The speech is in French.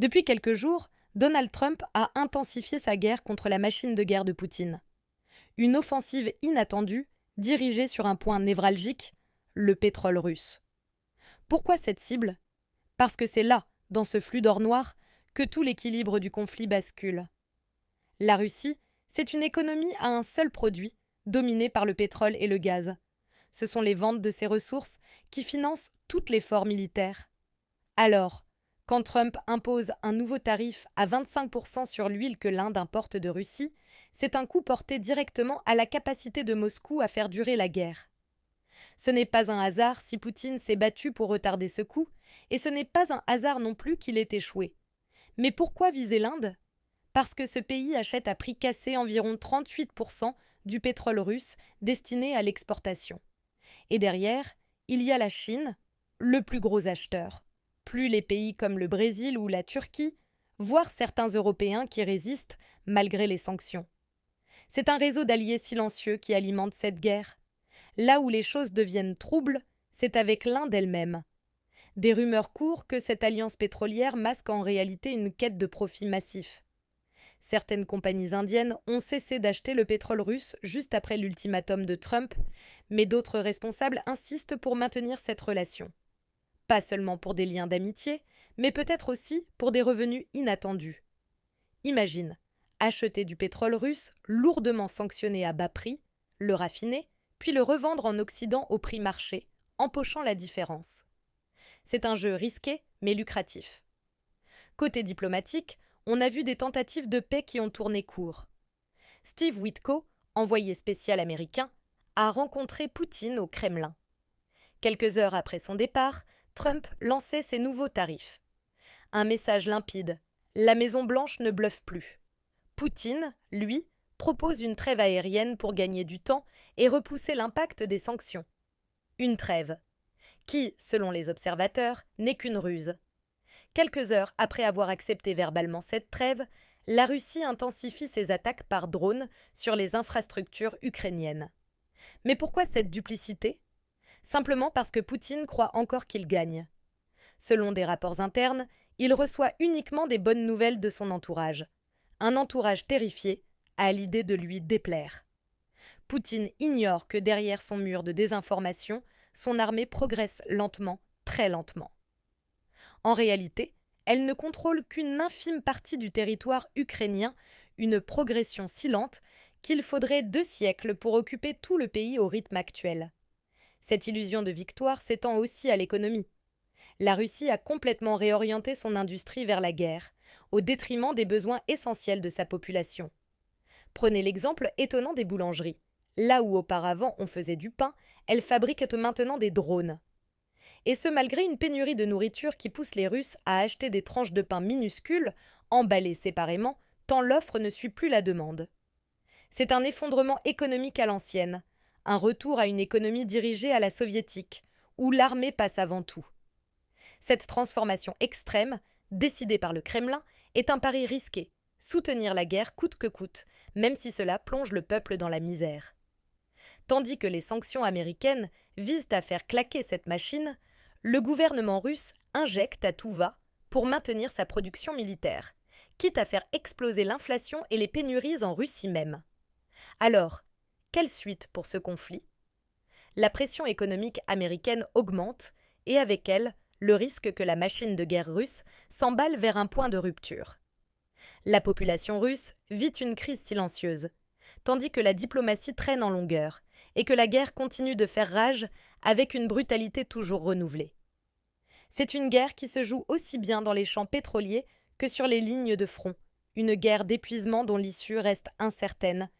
Depuis quelques jours, Donald Trump a intensifié sa guerre contre la machine de guerre de Poutine. Une offensive inattendue, dirigée sur un point névralgique, le pétrole russe. Pourquoi cette cible? Parce que c'est là, dans ce flux d'or noir, que tout l'équilibre du conflit bascule. La Russie, c'est une économie à un seul produit, dominée par le pétrole et le gaz. Ce sont les ventes de ces ressources qui financent tout l'effort militaire. Alors, quand Trump impose un nouveau tarif à 25% sur l'huile que l'Inde importe de Russie, c'est un coup porté directement à la capacité de Moscou à faire durer la guerre. Ce n'est pas un hasard si Poutine s'est battu pour retarder ce coup, et ce n'est pas un hasard non plus qu'il ait échoué. Mais pourquoi viser l'Inde? Parce que ce pays achète à prix cassé environ 38% du pétrole russe destiné à l'exportation. Et derrière, il y a la Chine, le plus gros acheteur. Plus les pays comme le Brésil ou la Turquie, voire certains Européens qui résistent malgré les sanctions. C'est un réseau d'alliés silencieux qui alimente cette guerre. Là où les choses deviennent troubles, c'est avec l'Inde elle-même. Des rumeurs courent que cette alliance pétrolière masque en réalité une quête de profit massif. Certaines compagnies indiennes ont cessé d'acheter le pétrole russe juste après l'ultimatum de Trump, mais d'autres responsables insistent pour maintenir cette relation. Pas seulement pour des liens d'amitié, mais peut-être aussi pour des revenus inattendus. Imagine, acheter du pétrole russe lourdement sanctionné à bas prix, le raffiner, puis le revendre en Occident au prix marché, empochant la différence. C'est un jeu risqué, mais lucratif. Côté diplomatique, on a vu des tentatives de paix qui ont tourné court. Steve Witko, envoyé spécial américain, a rencontré Poutine au Kremlin. Quelques heures après son départ, Trump lançait ses nouveaux tarifs. Un message limpide. La Maison-Blanche ne bluffe plus. Poutine, lui, propose une trêve aérienne pour gagner du temps et repousser l'impact des sanctions. Une trêve qui, selon les observateurs, n'est qu'une ruse. Quelques heures après avoir accepté verbalement cette trêve, la Russie intensifie ses attaques par drone sur les infrastructures ukrainiennes. Mais pourquoi cette duplicité? Simplement parce que Poutine croit encore qu'il gagne. Selon des rapports internes, il reçoit uniquement des bonnes nouvelles de son entourage. Un entourage terrifié à l'idée de lui déplaire. Poutine ignore que derrière son mur de désinformation, son armée progresse lentement, très lentement. En réalité, elle ne contrôle qu'une infime partie du territoire ukrainien, une progression si lente qu'il faudrait 2 siècles pour occuper tout le pays au rythme actuel. Cette illusion de victoire s'étend aussi à l'économie. La Russie a complètement réorienté son industrie vers la guerre, au détriment des besoins essentiels de sa population. Prenez l'exemple étonnant des boulangeries. Là où auparavant on faisait du pain, elles fabriquent maintenant des drones. Et ce malgré une pénurie de nourriture qui pousse les Russes à acheter des tranches de pain minuscules, emballées séparément, tant l'offre ne suit plus la demande. C'est un effondrement économique à l'ancienne, un retour à une économie dirigée à la soviétique, où l'armée passe avant tout. Cette transformation extrême, décidée par le Kremlin, est un pari risqué, soutenir la guerre coûte que coûte, même si cela plonge le peuple dans la misère. Tandis que les sanctions américaines visent à faire claquer cette machine, le gouvernement russe injecte à tout va pour maintenir sa production militaire, quitte à faire exploser l'inflation et les pénuries en Russie même. Alors, quelle suite pour ce conflit? La pression économique américaine augmente et avec elle, le risque que la machine de guerre russe s'emballe vers un point de rupture. La population russe vit une crise silencieuse, tandis que la diplomatie traîne en longueur et que la guerre continue de faire rage avec une brutalité toujours renouvelée. C'est une guerre qui se joue aussi bien dans les champs pétroliers que sur les lignes de front, une guerre d'épuisement dont l'issue reste incertaine,